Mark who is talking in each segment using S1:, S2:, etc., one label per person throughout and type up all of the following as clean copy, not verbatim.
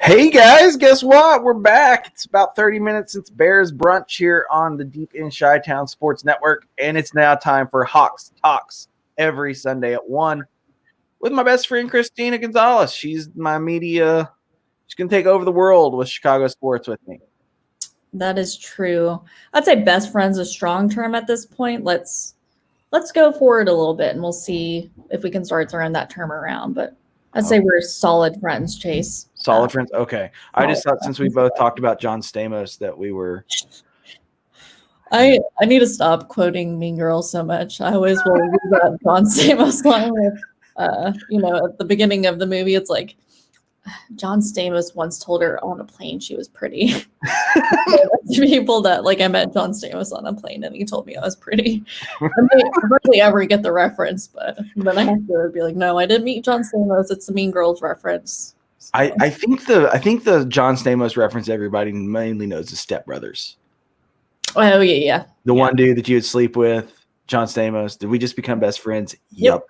S1: Hey guys, guess what? We're back. It's about 30 minutes since Bears brunch here on the Deep in Chi-Town Sports Network, and it's now time for Hawks Talks every Sunday at 1 with my best friend Cristina Gonzalez. She's my media. She's going to take over the world with Chicago sports with me.
S2: That is true. I'd say best friend's a strong term at this point. Let's go forward a little bit and we'll see if we can start throwing that term around. But I'd say we're solid friends, Chase.
S1: Solid friends? Okay. I just thought since we both talked about John Stamos that we were...
S2: I need to stop quoting Mean Girls so much. I always will use that John Stamos line. At the beginning of the movie, it's like, John Stamos once told her on a plane she was pretty. People that I met John Stamos on a plane and he told me I was pretty. I hardly ever get the reference, but then I have to be like, no, I didn't meet John Stamos. It's the Mean Girls reference. So.
S1: I think the John Stamos reference everybody mainly knows is Step Brothers.
S2: Oh yeah.
S1: The one dude that you would sleep with, John Stamos. Did we just become best friends? Yep.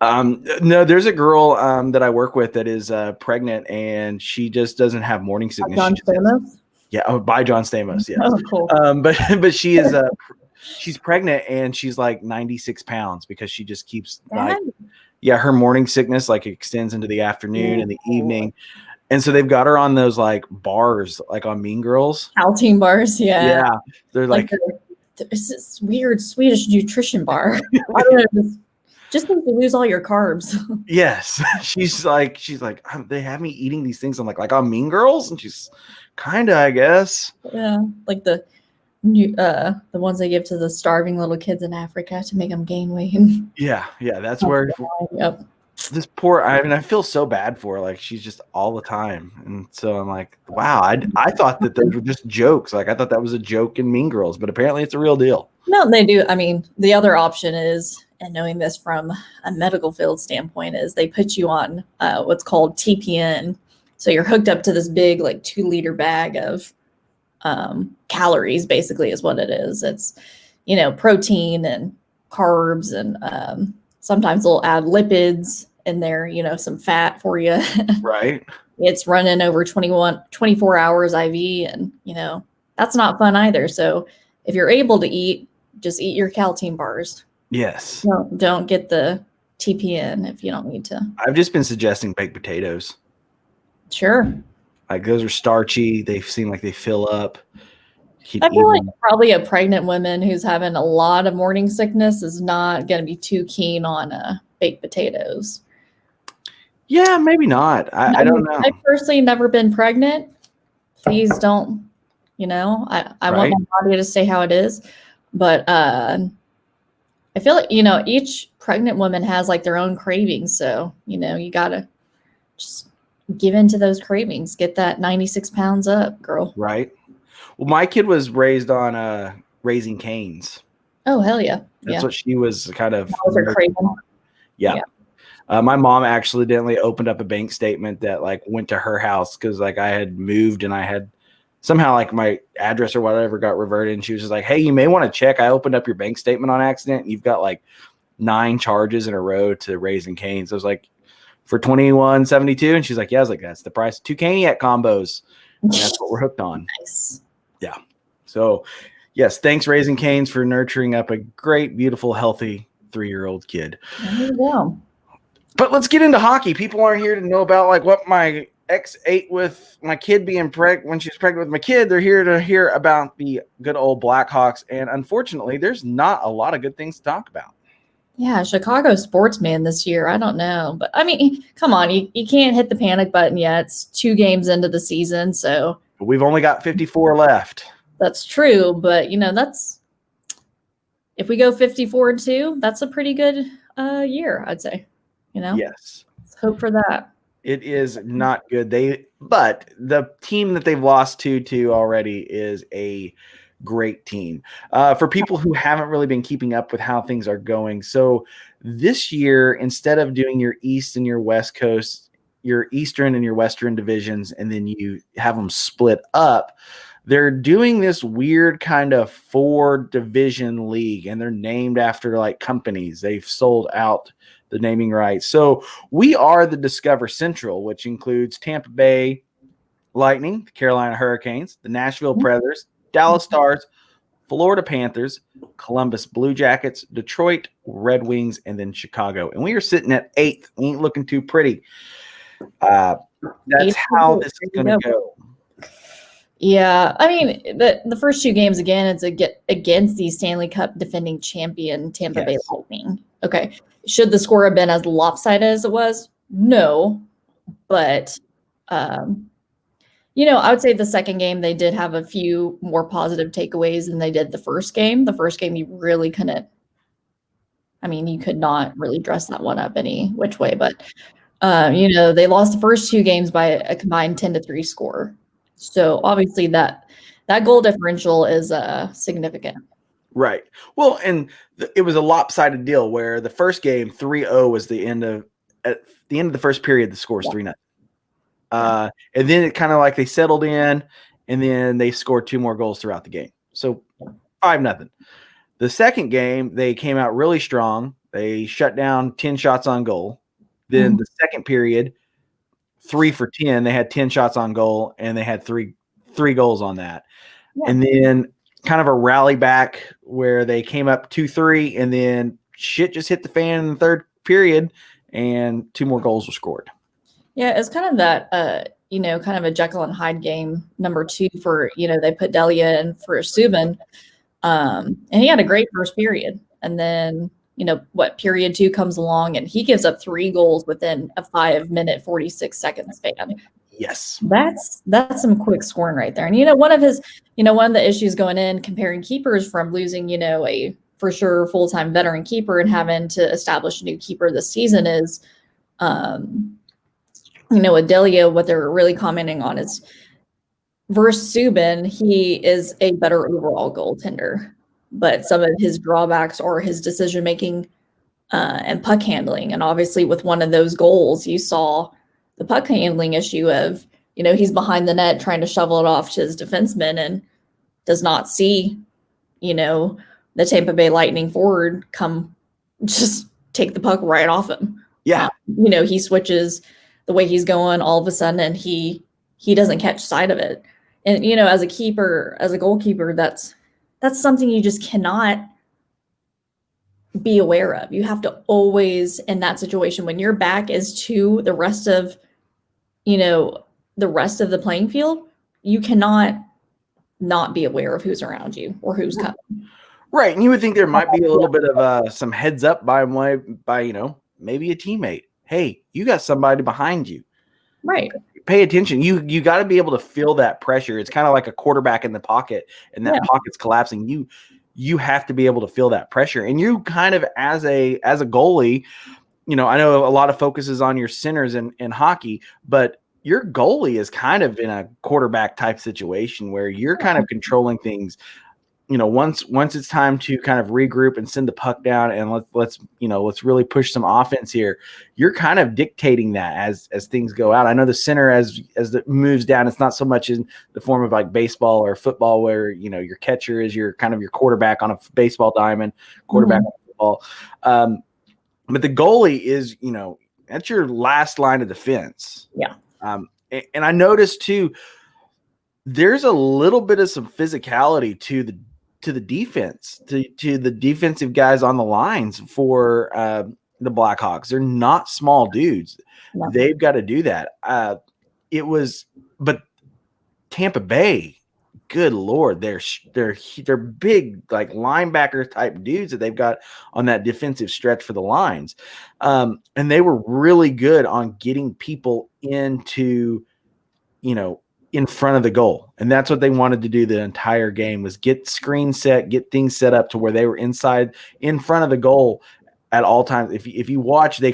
S1: No, there's a girl that I work with that is pregnant, and she just doesn't have morning sickness.
S2: John Stamos?
S1: Yeah, by John Stamos. Yes.
S2: Oh, cool.
S1: But she is she's pregnant, and she's like 96 pounds because she just keeps her morning sickness extends into the afternoon and the evening, and so they've got her on those bars on Mean Girls.
S2: Caltine bars, yeah.
S1: They're
S2: there's this weird Swedish nutrition bar. I don't know. Just to lose all your carbs.
S1: Yes. She's like, they have me eating these things. I'm like on Mean Girls? And she's kind of, I guess.
S2: Yeah. Like the ones they give to the starving little kids in Africa to make them gain weight.
S1: Yeah. That's where this poor, I feel so bad for her. She's just all the time. And so I'm like, wow, I thought that those were just jokes. I thought that was a joke in Mean Girls, but apparently it's a real deal.
S2: No, they do. I mean, the other option is, and knowing this from a medical field standpoint, is they put you on what's called TPN. So you're hooked up to this big 2-liter bag of calories, basically is what it is. It's, protein and carbs, and sometimes they'll add lipids in there, some fat for you.
S1: Right.
S2: It's running over 24 hours IV, and, that's not fun either. So if you're able to eat, just eat your Caltine bars.
S1: Yes.
S2: No, don't get the TPN if you don't need to.
S1: I've just been suggesting baked potatoes.
S2: Sure.
S1: Those are starchy. They seem like they fill up.
S2: I feel like probably a pregnant woman who's having a lot of morning sickness is not going to be too keen on baked potatoes.
S1: Yeah, maybe not. I don't know.
S2: I've personally never been pregnant. Please don't, I want my body to stay how it is. But I feel like, each pregnant woman has their own cravings. So, you got to just give into those cravings. Get that 96 pounds up, girl.
S1: Right. Well, my kid was raised on Raising Cane's.
S2: Oh, hell yeah.
S1: That's what she was kind of.
S2: That was her craving.
S1: Yeah. My mom accidentally opened up a bank statement that went to her house because I had moved and I had somehow my address or whatever got reverted, and she was just like, hey, you may want to check. I opened up your bank statement on accident, and you've got 9 charges in a row to Raising Cane's. I was like, for $21.72, and she's like, yeah. I was like, that's the price. 2 Caniac combos. And that's what we're hooked on.
S2: Nice.
S1: Yeah. So yes, thanks Raising Cane's for nurturing up a great, beautiful, healthy 3-year-old kid.
S2: There you go.
S1: But let's get into hockey. People aren't here to know about what my ex ate with my kid being pregnant when she's pregnant with my kid. They're here to hear about the good old Blackhawks. And unfortunately, there's not a lot of good things to talk about.
S2: Yeah, Chicago sportsman this year. I don't know. But I mean, come on, you can't hit the panic button yet. It's 2 games into the season. So
S1: we've only got 54 left.
S2: That's true. But that's if we go 54-2, that's a pretty good year, I'd say.
S1: Yes.
S2: Let's hope for that.
S1: It is not good. But the team that they've lost to already is a great team. For people who haven't really been keeping up with how things are going. So this year, instead of doing your East and your West Coast, your Eastern and your Western divisions, and then you have them split up, they're doing this weird kind of 4-division league, and they're named after companies. They've sold out the naming rights. So we are the Discover Central, which includes Tampa Bay Lightning, the Carolina Hurricanes, the Nashville Predators, Dallas Stars, Florida Panthers, Columbus Blue Jackets, Detroit Red Wings, and then Chicago. And we are sitting at 8th. We ain't looking too pretty. That's how this is going to go.
S2: Yeah, I mean, the first 2 games, again, it's against the Stanley Cup defending champion Tampa Bay Lightning. Okay. Should the score have been as lopsided as it was? No. But, you know, I would say the second game, they did have a few more positive takeaways than they did the first game. The first game, you really couldn't. I mean, you could not really dress that one up any which way. But, you know, they lost the first 2 games by a combined 10-3 score. So obviously that goal differential is significant.
S1: Right. Well, and it was a lopsided deal where the first game 3-0 was at the end of the first period, the score is 3-0. And then it kind of like they settled in, and then they scored 2 more goals throughout the game. So 5-0. The second game, they came out really strong. They shut down 10 shots on goal. Then the second period, 3 for 10. They had 10 shots on goal, and they had three goals on that. Yeah. And then kind of a rally back where they came up 2-3, and then shit just hit the fan in the third period, and 2 more goals were scored.
S2: Yeah, it's kind of that, you know, kind of a Jekyll and Hyde game, number 2 for, you know, they put Delia in for Subban, and he had a great first period. And then, you know, period 2 comes along and he gives up 3 goals within a 5-minute, 46-second span.
S1: Yes.
S2: That's some quick scoring right there. And, you know, one of the issues going in comparing keepers from losing, you know, a for sure full-time veteran keeper and having to establish a new keeper this season is, you know, with Delia, what they're really commenting on is versus Subban, he is a better overall goaltender. But some of his drawbacks are his decision-making and puck handling. And obviously with one of those goals, you saw the puck handling issue of, you know, he's behind the net trying to shovel it off to his defenseman and does not see, you know, the Tampa Bay Lightning forward come just take the puck right off him.
S1: Yeah.
S2: You know, he switches the way he's going all of a sudden and he doesn't catch sight of it. And, you know, as a goalkeeper, that's something you just cannot be aware of. You have to always, in that situation, when your back is to the rest of, you know, the rest of the playing field, you cannot not be aware of who's around you or who's coming.
S1: Right. And you would think there might be a little bit of some heads up by, you know, maybe a teammate. Hey, you got somebody behind you.
S2: Right.
S1: Pay attention. You got to be able to feel that pressure. It's kind of like a quarterback in the pocket, and that pocket's collapsing. You have to be able to feel that pressure. And you kind of as a goalie, you know, I know a lot of focus is on your centers in hockey, but your goalie is kind of in a quarterback type situation where you're kind of controlling things. You know, once it's time to kind of regroup and send the puck down and let's really push some offense here. You're kind of dictating that as things go out. I know the center as it moves down, it's not so much in the form of like baseball or football where, you know, your catcher is your kind of your quarterback on a baseball diamond, quarterback on football. But the goalie is, you know, that's your last line of defense.
S2: Yeah.
S1: And I noticed too, there's a little bit of some physicality to the defense, to the defensive guys on the lines for the Blackhawks. They're not small dudes. No. They've got to do that. But Tampa Bay, good Lord, they're big, like linebacker type dudes that they've got on that defensive stretch for the lines. And they were really good on getting people into, you know, in front of the goal. And that's what they wanted to do the entire game was get screens set, get things set up to where they were in front of the goal at all times. If you watch, they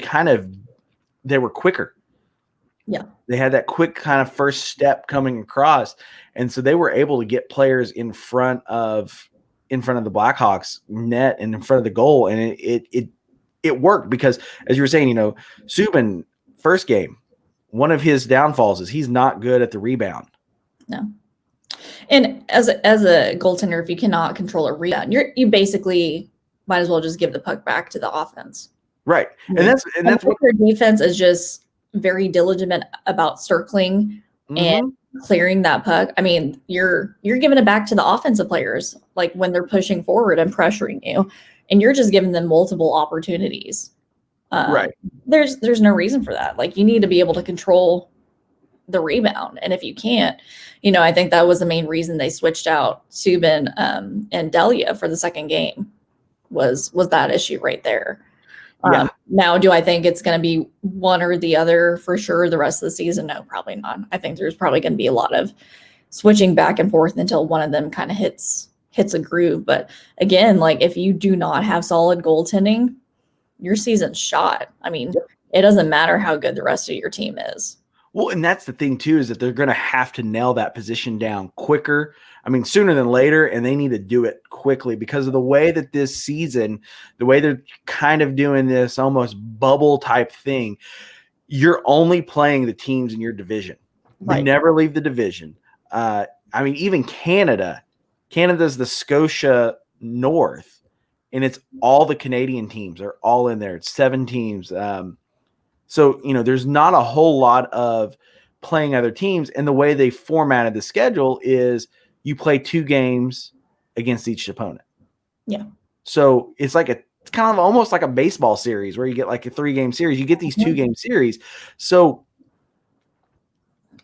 S1: were quicker.
S2: Yeah.
S1: They had that quick kind of first step coming across. And so they were able to get players in front of the Blackhawks net and in front of the goal. And it worked because, as you were saying, you know, Subban first game, one of his downfalls is he's not good at the rebound.
S2: No. And as a goaltender, if you cannot control a rebound, you basically might as well just give the puck back to the offense.
S1: Right.
S2: I
S1: And
S2: mean,
S1: that's what
S2: their defense is just very diligent about circling and clearing that puck. I mean, you're giving it back to the offensive players, like when they're pushing forward and pressuring you, and you're just giving them multiple opportunities.
S1: right.
S2: There's no reason for that. Like, you need to be able to control the rebound, and if you can't, I think that was the main reason they switched out Subban and Delia for the second game was that issue right there.
S1: Yeah.
S2: Now, do I think it's going to be one or the other for sure the rest of the season? No, probably not. I think there's probably going to be a lot of switching back and forth until one of them kind of hits a groove. But again, like, if you do not have solid goaltending, your season's shot. I mean, it doesn't matter how good the rest of your team is.
S1: Well, and that's the thing too, is that they're going to have to nail that position down quicker. I mean, sooner than later, and they need to do it quickly because of the way that this season, the way they're kind of doing this almost bubble type thing. You're only playing the teams in your division.
S2: Right.
S1: You never leave the division. I mean, even Canada's the Scotia North, and it's all the Canadian teams are all in there. It's 7 teams. So, there's not a whole lot of playing other teams. And the way they formatted the schedule is you play 2 games against each opponent.
S2: Yeah.
S1: So it's kind of almost like a baseball series where you get like a 3-game series. You get these 2-game series. So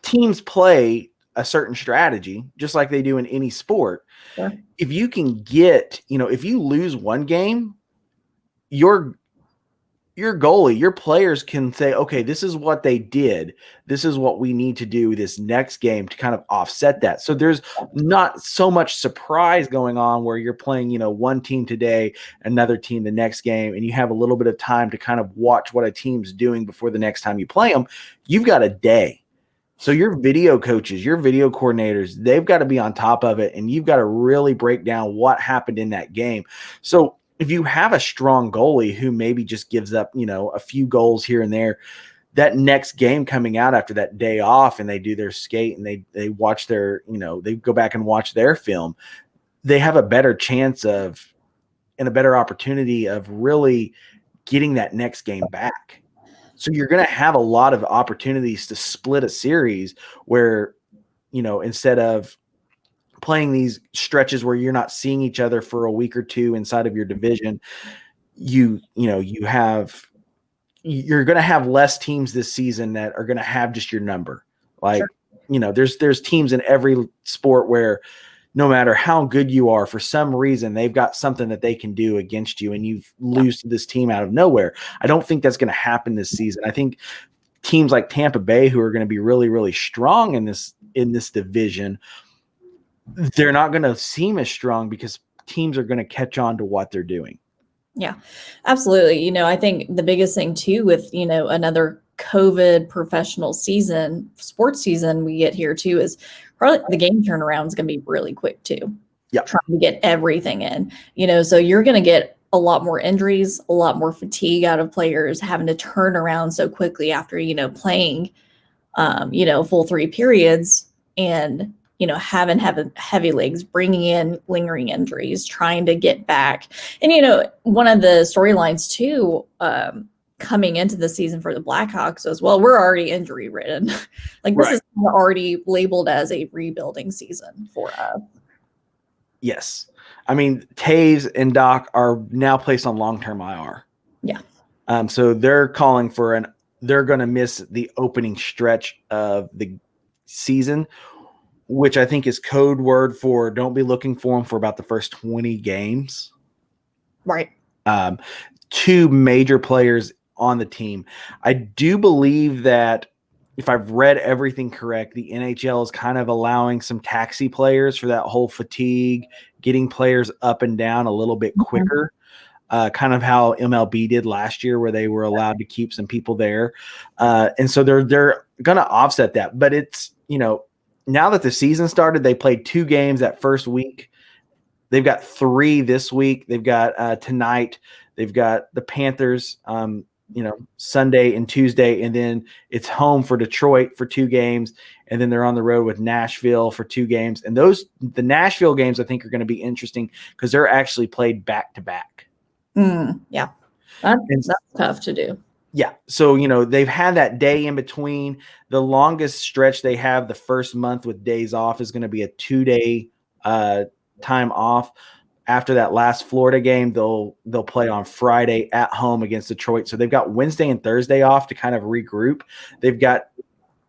S1: teams play a certain strategy, just like they do in any sport.
S2: Sure.
S1: If you can get, if you lose one game, your goalie, your players can say, okay, this is what they did. This is what we need to do this next game to kind of offset that. So there's not so much surprise going on where you're playing, one team today, another team the next game, and you have a little bit of time to kind of watch what a team's doing before the next time you play them. You've got a day. So your video coaches, your video coordinators, they've got to be on top of it, and you've got to really break down what happened in that game. So if you have a strong goalie who maybe just gives up, a few goals here and there, that next game coming out after that day off and they do their skate and they watch their, they go back and watch their film, they have a better chance of and a better opportunity of really getting that next game back. So you're going to have a lot of opportunities to split a series where, instead of playing these stretches where you're not seeing each other for a week or 2 inside of your division, you're going to have less teams this season that are going to have just your number. Like, sure. There's teams in every sport where no matter how good you are, for some reason, they've got something that they can do against you and you lose to this team out of nowhere. I don't think that's going to happen this season. I think teams like Tampa Bay, who are going to be really, really strong in this division, they're not going to seem as strong because teams are going to catch on to what they're doing.
S2: Yeah, absolutely. I think the biggest thing too with, another COVID professional season, sports season we get here too, is probably the game turnaround is going to be really quick too.
S1: Yeah.
S2: Trying to get everything in, so you're going to get a lot more injuries, a lot more fatigue out of players having to turn around so quickly after, playing, full 3 periods and, having heavy legs, bringing in lingering injuries, trying to get back. And, one of the storylines too, coming into the season for the Blackhawks as well, we're already injury ridden. Like, this is already labeled as a rebuilding season for us.
S1: Yes. I mean, Taves and Doc are now placed on long-term IR.
S2: Yeah.
S1: So they're calling for they're going to miss the opening stretch of the season, which I think is code word for don't be looking for them for about the first 20 games.
S2: Right.
S1: 2 major players on the team. I do believe that if I've read everything correct, the NHL is kind of allowing some taxi players for that whole fatigue, getting players up and down a little bit quicker. Kind of how MLB did last year where they were allowed to keep some people there. And so they're going to offset that. But it's, now that the season started, they played 2 games that first week. They've got 3 this week. They've got tonight. They've got the Panthers, Sunday and Tuesday. And then it's home for Detroit for 2 games. And then they're on the road with Nashville for 2 games. And the Nashville games I think are going to be interesting because they're actually played back to back.
S2: Yeah. That's tough to do.
S1: Yeah. So, they've had that day in between. The longest stretch they have the first month with days off is going to be a 2-day time off. After that last Florida game, they'll play on Friday at home against Detroit. So they've got Wednesday and Thursday off to kind of regroup. They've got,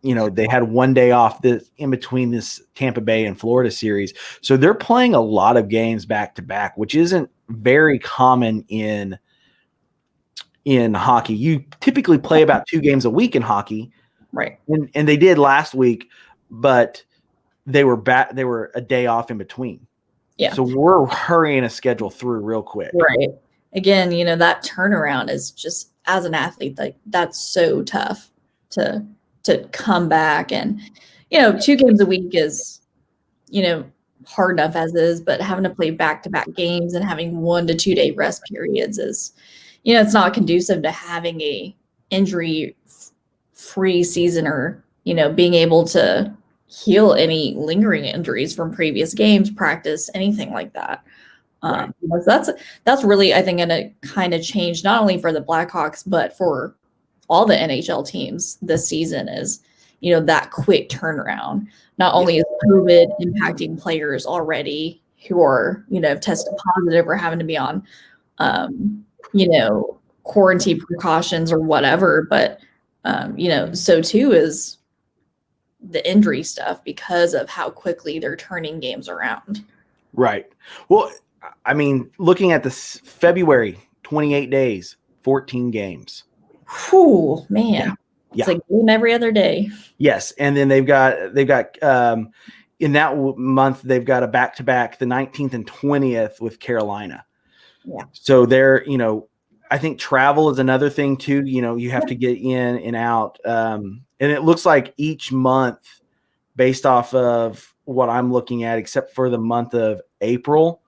S1: they had one day off in between this Tampa Bay and Florida series. So they're playing a lot of games back to back, which isn't very common in hockey. You typically play about 2 games a week in hockey.
S2: Right.
S1: And they did last week, but they were a day off in between.
S2: Yeah.
S1: So we're hurrying a schedule through real quick.
S2: Right. Again, that turnaround is just, as an athlete, like, that's so tough to come back. And, 2 games a week is, hard enough as is, but having to play back-to-back games and having 1 to 2 day rest periods is, it's not conducive to having a injury-free season, or, being able to heal any lingering injuries from previous games, practice, anything like that.
S1: Right.
S2: That's really, I think, going to kind of change not only for the Blackhawks, but for all the NHL teams this season, is, that quick turnaround. Not only is COVID impacting players already who are, have tested positive or having to be on, quarantine precautions or whatever, but, so too is the injury stuff, because of how quickly they're turning games around.
S1: Right. Well, I mean, looking at this February, 28 days, 14 games.
S2: Whew, man.
S1: Yeah.
S2: It's like game every other day.
S1: Yes. And then they've got in that month, they've got a back-to-back, the 19th and 20th with Carolina.
S2: Yeah.
S1: So they're, I think travel is another thing too. You have to get in and out. And it looks like each month, based off of what I'm looking at, except for the month of April,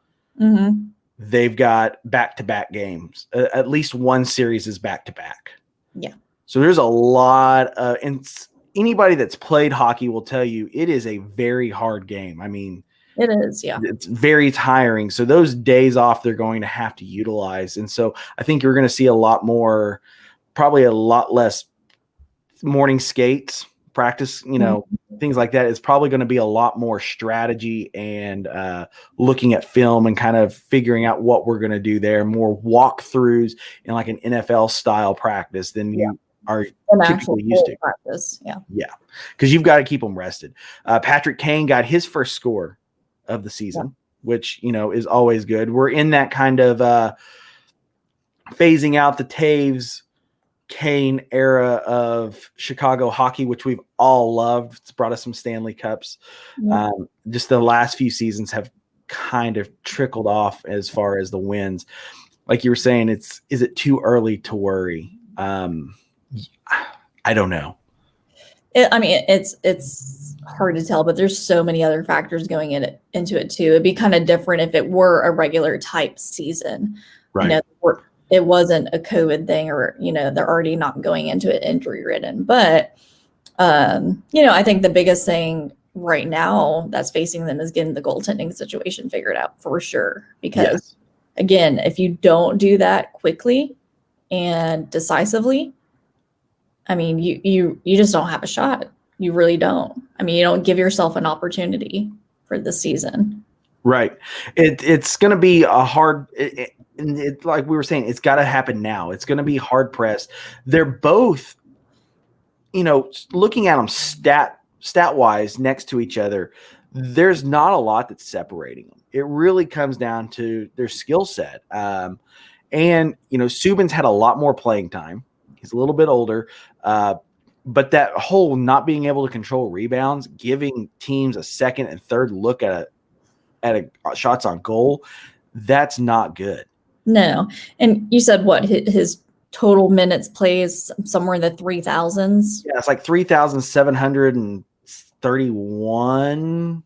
S1: they've got back-to-back games. At least one series is back-to-back.
S2: Yeah.
S1: So there's a lot of, and anybody that's played hockey will tell you it is a very hard game. I mean,
S2: it is, yeah.
S1: It's very tiring. So those days off they're going to have to utilize. And so I think you're going to see a lot more, probably a lot less morning skates, practice, things like that. It's probably going to be a lot more strategy and looking at film and kind of figuring out what we're going to do there, more walkthroughs and like an NFL style practice than you are typically used to.
S2: Practice. Yeah.
S1: Yeah. Because you've got to keep them rested. Patrick Kane got his first score of the season, which, is always good. We're in that kind of phasing out the Taves Kane era of Chicago hockey, which we've all loved. It's brought us some Stanley Cups.
S2: Yeah.
S1: Just the last few seasons have kind of trickled off as far as the wins. Like you were saying, is it too early to worry? I don't know.
S2: It's hard to tell, but there's so many other factors going into it too. It'd be kind of different if it were a regular type season.
S1: Right.
S2: It wasn't a COVID thing, or, they're already not going into it injury ridden. But, I think the biggest thing right now that's facing them is getting the goaltending situation figured out for sure. Because again, if you don't do that quickly and decisively, I mean, you just don't have a shot. You really don't. I mean, you don't give yourself an opportunity for the season.
S1: Right. It's going to be a hard, like we were saying, it's got to happen now. It's going to be hard pressed. They're both, looking at them stat wise next to each other, there's not a lot that's separating them. It really comes down to their skill set. And, Subban's had a lot more playing time. He's a little bit older. But that whole not being able to control rebounds, giving teams a second and third look at shots on goal, that's not good. No.
S2: And you said what, his total minutes plays somewhere in the 3,000s?
S1: Yeah, it's like 3,731.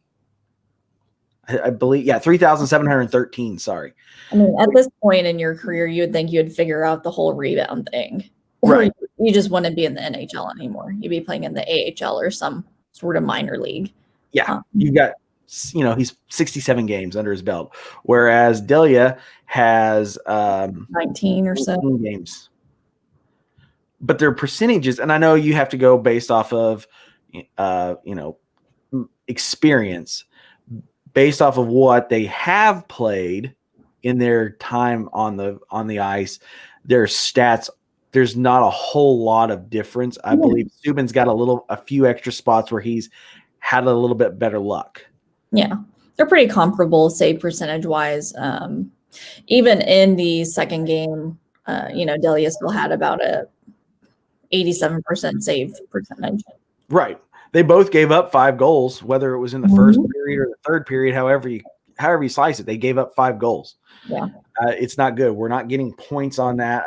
S1: I believe, 3,713. Sorry.
S2: I mean, at this point in your career, you would think you would figure out the whole rebound thing.
S1: Right.
S2: You just wouldn't be in the NHL anymore. You'd be playing in the AHL or some sort of minor league.
S1: Yeah. You got he's 67 games under his belt, whereas Delia has
S2: 19 or so
S1: 18 games. But their percentages, and I know you have to go based off of, experience, based off of what they have played in their time on the ice. Their stats, there's not a whole lot of difference. I believe Subban's got a few extra spots where he's had a little bit better luck.
S2: Yeah, they're pretty comparable save percentage wise. Even in the second game, Delia still had about a 87% save percentage.
S1: Right. They both gave up 5 goals, whether it was in the first period or the third period, however you slice it. They gave up 5 goals.
S2: Yeah.
S1: It's not good. We're not getting points on that.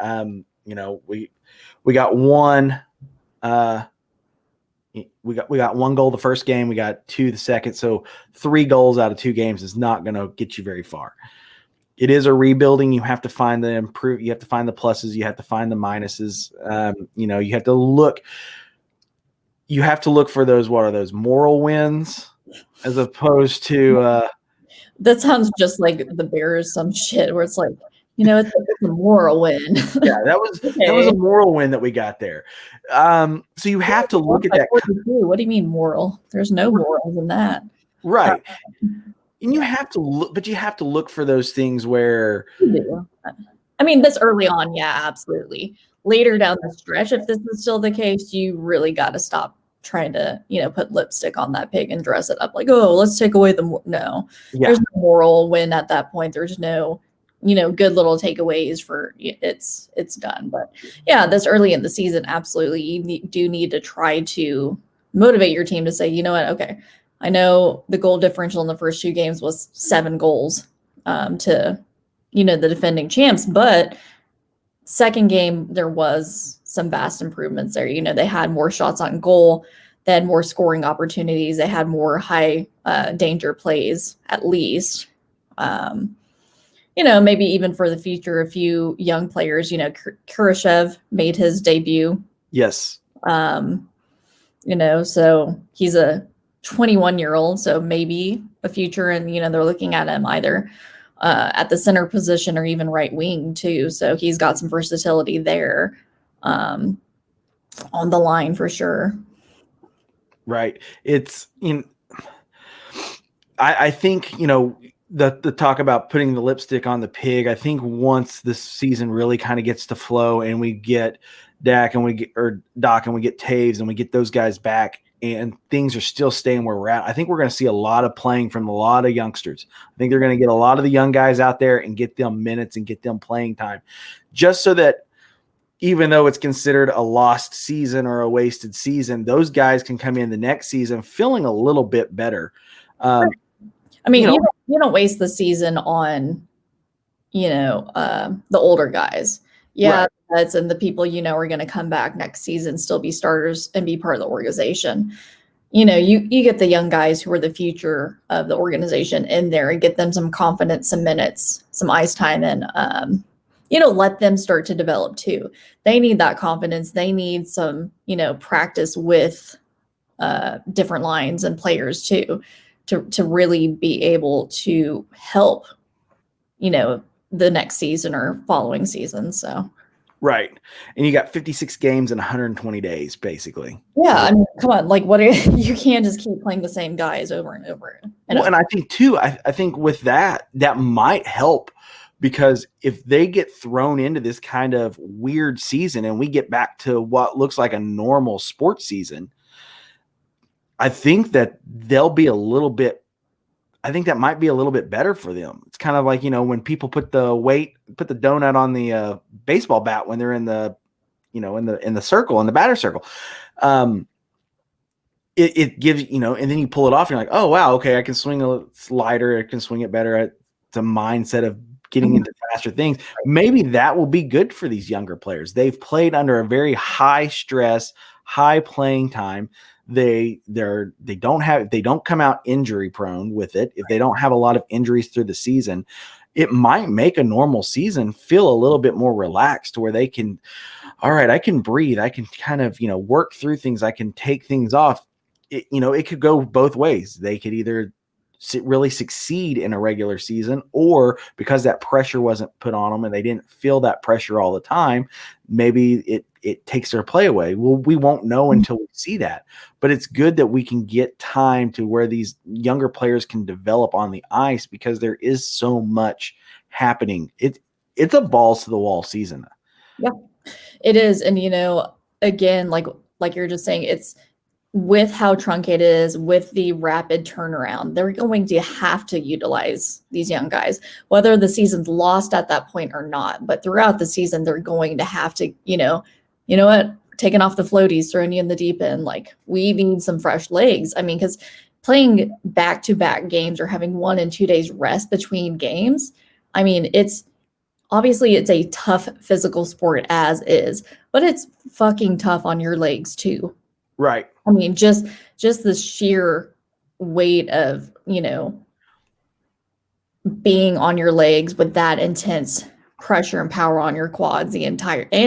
S1: We got one. We got 1 goal the first game. We got 2 the second. So 3 goals out of 2 games is not going to get you very far. It is a rebuilding. You have to find the improve. You have to find the pluses. You have to find the minuses. You have to look. You have to look for those. What are those moral wins, as opposed to?
S2: That sounds just like the Bears some shit where it's like, it's a moral win.
S1: Yeah, that was a moral win that we got there. So you have to look at that.
S2: What do you mean moral? There's no morals in that.
S1: Right. And you have to look, but you have to look for those things where
S2: you do. I mean, this early on, yeah, absolutely. Later down the stretch, if this is still the case, you really got to stop trying to, put lipstick on that pig and dress it up like, oh, let's take away no. Yeah. There's no moral win at that point. There's no, good little takeaways for it's done. But yeah, this early in the season, absolutely, you do need to try to motivate your team to say, you know what, okay, I know the goal differential in the first 2 games was 7 goals to, the defending champs, but second game, there was some vast improvements there. They had more shots on goal. They had more scoring opportunities. They had more high danger plays, at least. Maybe even for the future, a few young players, Kurashev made his debut.
S1: Yes.
S2: So he's a 21-year-old, so maybe a future, and they're looking at him either at the center position or even right wing too. So he's got some versatility there on the line for sure.
S1: Right. It's I think the talk about putting the lipstick on the pig. I think once this season really kind of gets to flow and we get Doc and we get Taves and we get those guys back, and things are still staying where we're at, I think we're going to see a lot of playing from a lot of youngsters. I think they're going to get a lot of the young guys out there and get them minutes and get them playing time, just so that even though it's considered a lost season or a wasted season, those guys can come in the next season feeling a little bit better. I
S2: mean, you don't waste the season on, the older guys. Yeah, right. That's and the people are going to come back next season, still be starters and be part of the organization. You get the young guys who are the future of the organization in there and get them some confidence, some minutes, some ice time, and let them start to develop too. They need that confidence. They need some practice with different lines and players too, to really be able to help the next season or following season. So
S1: right. And you got 56 games in 120 days, basically.
S2: Yeah. I mean, come on. Like, you can't just keep playing the same guys over and over.
S1: And I think too, I think with that might help, because if they get thrown into this kind of weird season and we get back to what looks like a normal sports season, I think that they'll be I think that might be a little bit better for them. It's kind of like, when people put the donut on the baseball bat when they're in the, in the circle, in the batter circle. It gives, and then you pull it off and you're like, oh, wow, okay, I can swing a slider. I can swing it better. It's a mindset of getting into faster things. Maybe that will be good for these younger players. They've played under a very high stress, high playing time. They don't come out injury prone with it. If they don't have a lot of injuries through the season, it might make a normal season feel a little bit more relaxed, where they can, all right, I can breathe. I can kind of, work through things. I can take things off. It could go both ways. They could either, really succeed in a regular season, or because that pressure wasn't put on them and they didn't feel that pressure all the time, maybe it takes their play away. Well, we won't know until we see that, but it's good that we can get time to where these younger players can develop on the ice, because there is so much happening. It's a balls to the wall season.
S2: Yeah, it is. And, again, like you're just saying, it's with how truncated it is, with the rapid turnaround, they're going to have to utilize these young guys, whether the season's lost at that point or not. But throughout the season, they're going to have to, you know what, taking off the floaties, throwing you in the deep end. Like, we need some fresh legs. I mean, because playing back-to-back games or having 1 and 2 days rest between games, I mean, it's a tough physical sport as is, but it's fucking tough on your legs too.
S1: Right.
S2: I mean, just the sheer weight of, being on your legs with that intense pressure and power on your quads and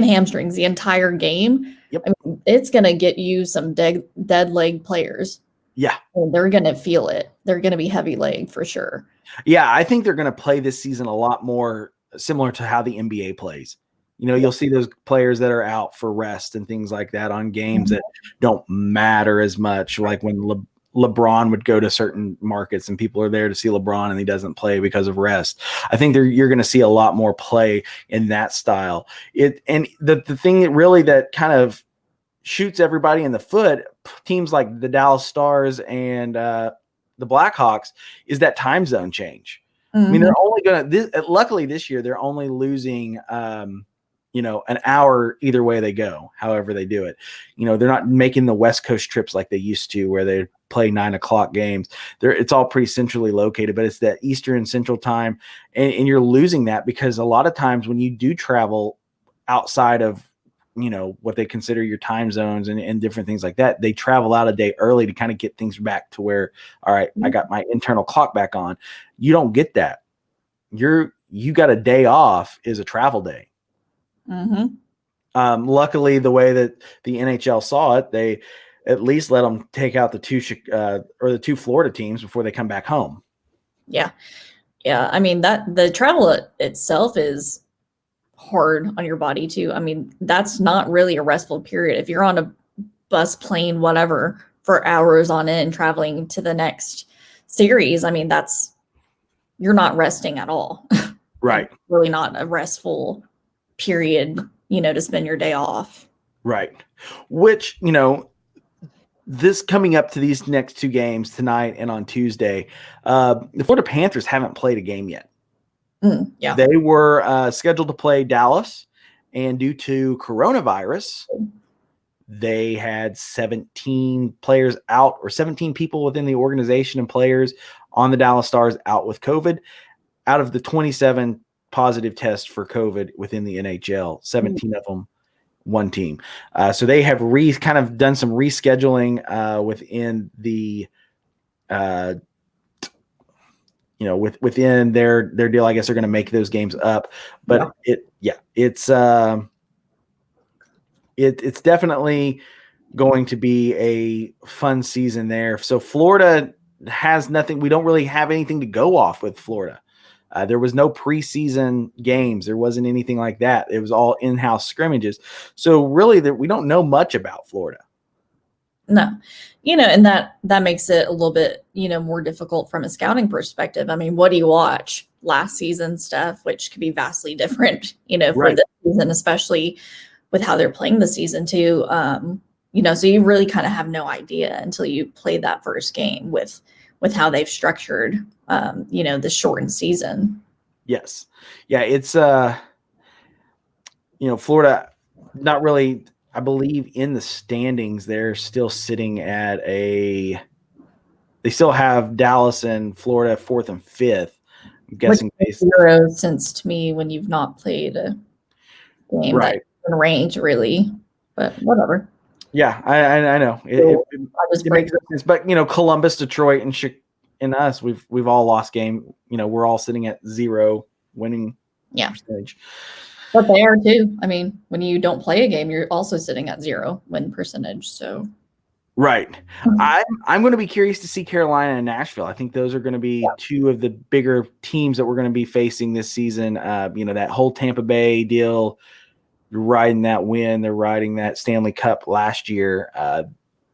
S2: hamstrings the entire game.
S1: Yep.
S2: I mean, it's going to get you some dead leg players.
S1: Yeah.
S2: And they're going to feel it. They're going to be heavy leg for sure.
S1: Yeah. I think they're going to play this season a lot more similar to how the NBA plays. You'll see those players that are out for rest and things like that on games that don't matter as much. Like when LeBron would go to certain markets and people are there to see LeBron and he doesn't play because of rest. I think you're going to see a lot more play in that style. And the thing that kind of shoots everybody in the foot, teams like the Dallas Stars and the Blackhawks, is that time zone change. I mean, they're only going to, luckily this year, they're only losing, an hour either way they go, however they do it. They're not making the West Coast trips like they used to, where they play 9 o'clock games. It's all pretty centrally located, but it's that Eastern Central time. And you're losing that because a lot of times when you do travel outside of, what they consider your time zones and different things like that, they travel out a day early to kind of get things back to where, all right, I got my internal clock back on. You don't get that. You got a day off is a travel day. Luckily, the way that the NHL saw it, they at least let them take out the two Florida teams before they come back home.
S2: Yeah. I mean, that the travel itself is hard on your body too. I mean, that's not really a restful period. If you're on a bus, plane, whatever, for hours on end traveling to the next series, I mean, you're not resting at all.
S1: Right.
S2: Really not a restful period, to spend your day off.
S1: Right. Which, this coming up to these next 2 games tonight and on Tuesday, the Florida Panthers haven't played a game yet.
S2: Yeah.
S1: They were scheduled to play Dallas, and due to coronavirus, they had 17 players out, or 17 people within the organization and players on the Dallas Stars out with COVID. Out of the 27 positive tests for COVID within the NHL, 17 of them, one team. So they have kind of done some rescheduling within the within their deal. I guess they're going to make those games up, but it's definitely going to be a fun season there. So Florida has nothing. We don't really have anything to go off with Florida. There was no preseason games. There wasn't anything like that. It was all in-house scrimmages. So really we don't know much about Florida.
S2: No, and that makes it a little bit, more difficult from a scouting perspective. I mean, what do you watch? Last season stuff, which could be vastly different, for this season, especially with how they're playing the season too. So you really kind of have no idea until you play that first game with how they've structured, the shortened season.
S1: Yes. Yeah. It's, Florida, not really, I believe in the standings, they're still sitting at they still have Dallas and Florida 4th and 5th. I'm guessing
S2: zero sense to me when you've not played a game that's in range, really, but whatever.
S1: Yeah, I know. It makes sense. But Columbus, Detroit, and us, we've all lost game. We're all sitting at 0 winning percentage.
S2: But they are too. I mean, when you don't play a game, you're also sitting at 0 win percentage. So
S1: Right. I'm going to be curious to see Carolina and Nashville. I think those are going to be two of the bigger teams that we're going to be facing this season. That whole Tampa Bay deal, riding that win, they're riding that Stanley Cup last year.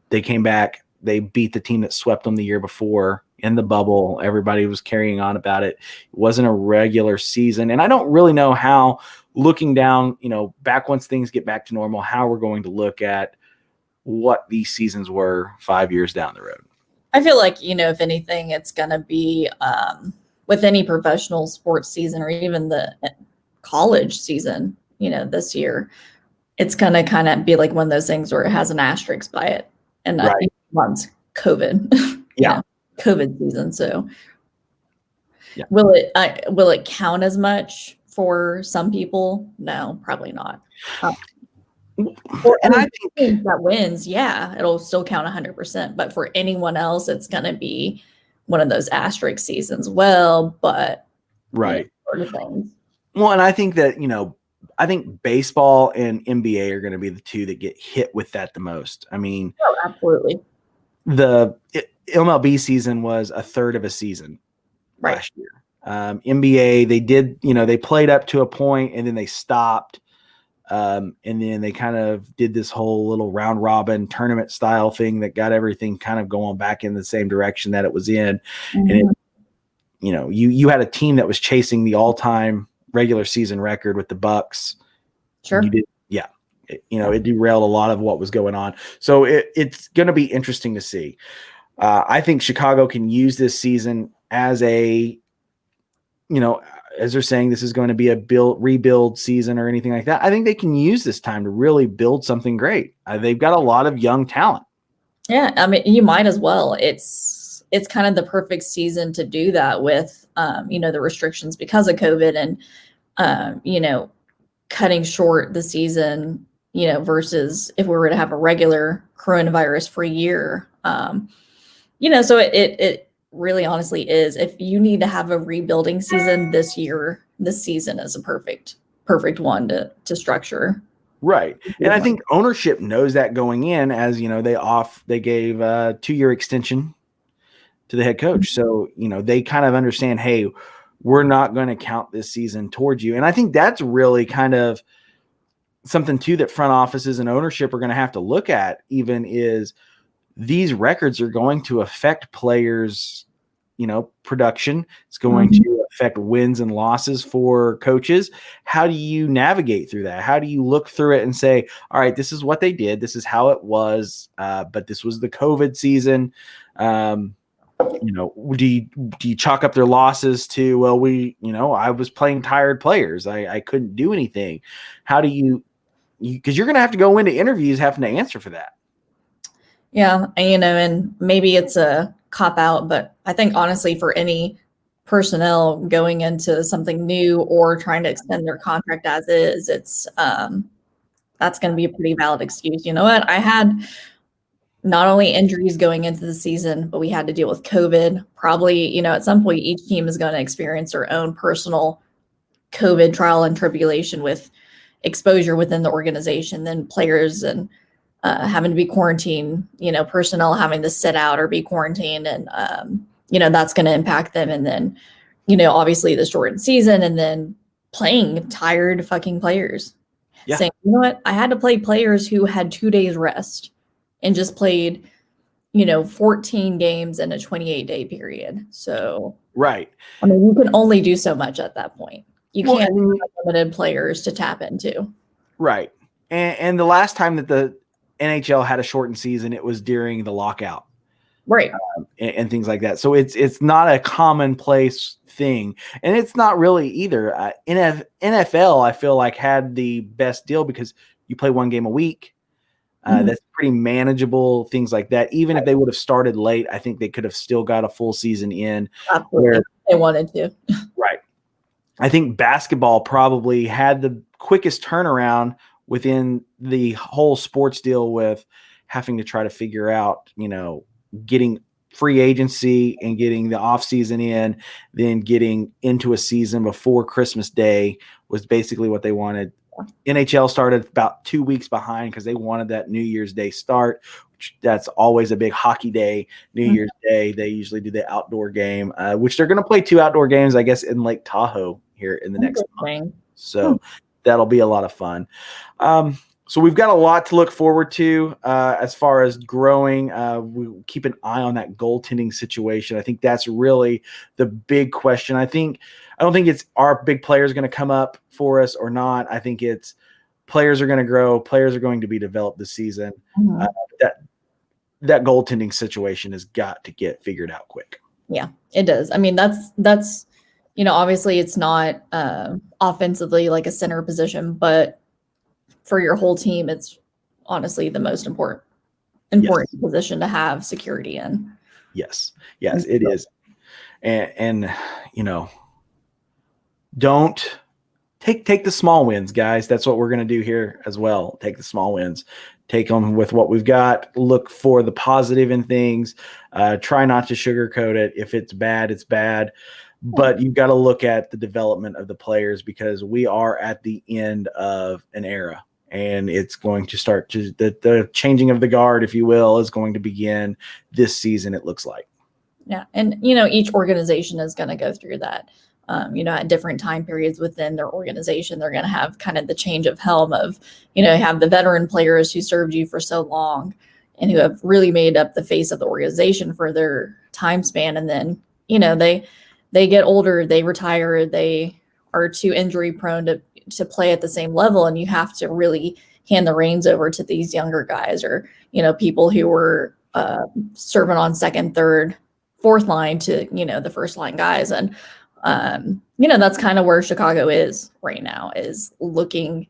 S1: They came back. They beat the team that swept them the year before in the bubble. Everybody was carrying on about it. It wasn't a regular season. And I don't really know how, looking down, back once things get back to normal, how we're going to look at what these seasons were 5 years down the road.
S2: I feel like, if anything, it's going to be with any professional sports season or even the college season, this year, it's going to kind of be like one of those things where it has an asterisk by it. And I think one's COVID, COVID season. So will it count as much for some people? No, probably not. And I think that wins, it'll still count 100%. But for anyone else, it's going to be one of those asterisk seasons. Well, but sort of things.
S1: Well, and I think that I think baseball and NBA are going to be the two that get hit with that the most. I mean,
S2: absolutely.
S1: The MLB season was a third of a season last year. NBA, they did, they played up to a point and then they stopped. And then they kind of did this whole little round robin tournament style thing that got everything kind of going back in the same direction that it was in. Mm-hmm. And you had a team that was chasing the all-time regular season record with the Bucks.
S2: Sure.
S1: You did, it derailed a lot of what was going on. So it's going to be interesting to see. I think Chicago can use this season as a, as they're saying, this is going to be a rebuild season or anything like that. I think they can use this time to really build something great. They've got a lot of young talent.
S2: Yeah, I mean, you might as well. It's kind of the perfect season to do that with, the restrictions because of COVID and, cutting short the season, versus if we were to have a regular coronavirus-free year. So it really honestly is, if you need to have a rebuilding season this season is a perfect one to structure.
S1: Right. And I think ownership knows that going in, as they gave a 2-year extension to the head coach. So, they kind of understand, hey, we're not going to count this season towards you. And I think that's really kind of something too that front offices and ownership are going to have to look at, even is these records are going to affect players, production. It's going to affect wins and losses for coaches. How do you navigate through that? How do you look through it and say, all right, this is what they did. This is how it was. But this was the COVID season. Do you chalk up their losses to, well, I was playing tired players. I couldn't do anything. How do you because you're going to have to go into interviews having to answer for that.
S2: Yeah. And maybe it's a cop out, but I think honestly for any personnel going into something new or trying to extend their contract as is, it's that's going to be a pretty valid excuse. You know what? I had not only injuries going into the season, but we had to deal with COVID. Probably, at some point each team is going to experience their own personal COVID trial and tribulation with exposure within the organization, then players and having to be quarantined, personnel having to sit out or be quarantined. And, that's going to impact them. And then, obviously the shortened season and then playing tired fucking players saying, you know what, I had to play players who had 2 days rest and just played, 14 games in a 28-day period. So,
S1: right.
S2: I mean, you can only do so much at that point. You can't have limited players to tap into.
S1: Right. And the last time that the NHL had a shortened season, it was during the lockout.
S2: Right.
S1: And things like that. So it's not a commonplace thing. And it's not really either. NFL, I feel like, had the best deal because you play one game a week. That's pretty manageable, things like that. Even if they would have started late, I think they could have still got a full season in.
S2: Absolutely. Where they wanted to.
S1: Right. I think basketball probably had the quickest turnaround within the whole sports deal with having to try to figure out, getting free agency and getting the off season in, then getting into a season before Christmas Day was basically what they wanted. NHL started about 2 weeks behind because they wanted that New Year's Day start. that's always a big hockey day. New Year's Day, they usually do the outdoor game, which they're going to play 2 outdoor games, I guess, in Lake Tahoe here in the next month. So that'll be a lot of fun. So we've got a lot to look forward to as far as growing. We keep an eye on that goaltending situation. I think that's really the big question. I don't think it's our big players going to come up for us or not. I think it's players are going to grow. Players are going to be developed this season. That goaltending situation has got to get figured out quick.
S2: Yeah, it does. I mean, that's obviously it's not offensively like a center position, but for your whole team, it's honestly the most important position to have security in.
S1: Yes, it is. And don't take the small wins, guys. That's what we're going to do here as well. Take the small wins. Take them with what we've got. Look for the positive in things. Try not to sugarcoat it. If it's bad, it's bad. But you've got to look at the development of the players, because we are at the end of an era. And it's going to start to the changing of the guard, if you will, is going to begin this season, it looks like.
S2: Yeah. And, each organization is going to go through that. At different time periods within their organization, they're going to have kind of the change of helm of, have the veteran players who served you for so long and who have really made up the face of the organization for their time span. And then, they get older, they retire, they are too injury prone to play at the same level. And you have to really hand the reins over to these younger guys, or, people who were serving on second, third, fourth line to, the first line guys. And, that's kind of where Chicago is right now, is looking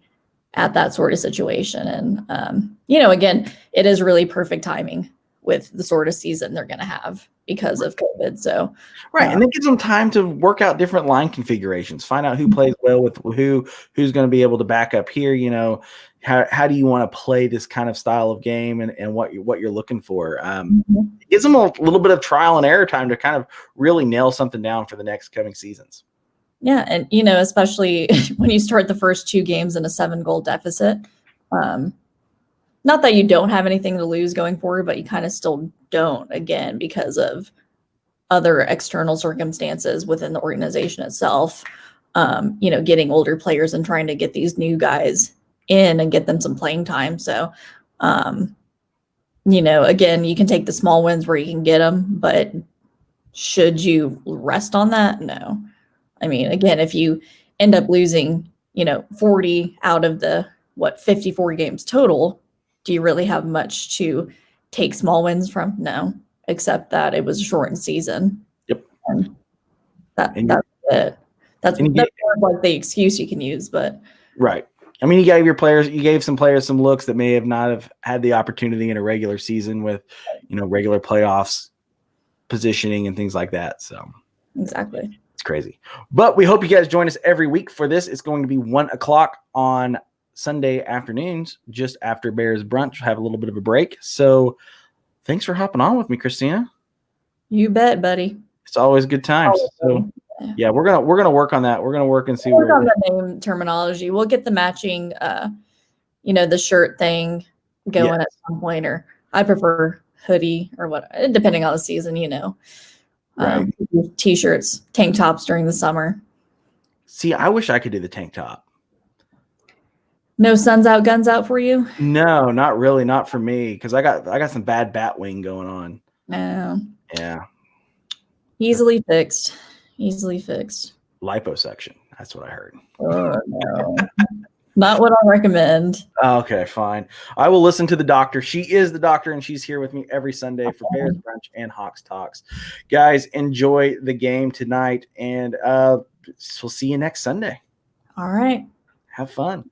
S2: at that sort of situation. And, again, it is really perfect timing with the sort of season they're going to have because of COVID. So,
S1: right. And it gives them time to work out different line configurations, find out who plays well with who's going to be able to back up here. How do you want to play this kind of style of game and what you're looking for? It gives them a little bit of trial and error time to kind of really nail something down for the next coming seasons.
S2: Yeah. And, especially when you start the first 2 games in a 7-goal deficit, not that you don't have anything to lose going forward, but you kind of still don't, again, because of other external circumstances within the organization itself, getting older players and trying to get these new guys in and get them some playing time. So, again, you can take the small wins where you can get them, but should you rest on that? No. I mean, again, if you end up losing, 40 out of the 54 games total, do you really have much to take small wins from? No, except that it was a shortened season.
S1: Yep.
S2: And that's it. That's more like the excuse you can use, but
S1: right. I mean, you gave some players some looks that may have not have had the opportunity in a regular season with, regular playoffs positioning and things like that. So
S2: exactly.
S1: It's crazy. But we hope you guys join us every week for this. It's going to be 1:00 on Sunday afternoons, just after Bears brunch. We'll have a little bit of a break. So thanks for hopping on with me, Cristina.
S2: You bet, buddy.
S1: It's always good times. So yeah, we're gonna work on that. We're gonna work and see
S2: work on the name terminology. We'll get the matching the shirt thing going at some point, or I prefer hoodie or what, depending on the season,
S1: Right.
S2: T-shirts, tank tops during the summer.
S1: See, I wish I could do the tank top.
S2: No suns out, guns out for you?
S1: No, not really. Not for me, because I got some bad bat wing going on.
S2: No.
S1: Yeah.
S2: Easily fixed.
S1: Liposuction. That's what I heard.
S2: Oh, no. Not what I recommend.
S1: Okay, fine. I will listen to the doctor. She is the doctor, and she's here with me every Sunday for Bears Brunch and Hawks Talks. Guys, enjoy the game tonight, and we'll see you next Sunday.
S2: All right.
S1: Have fun.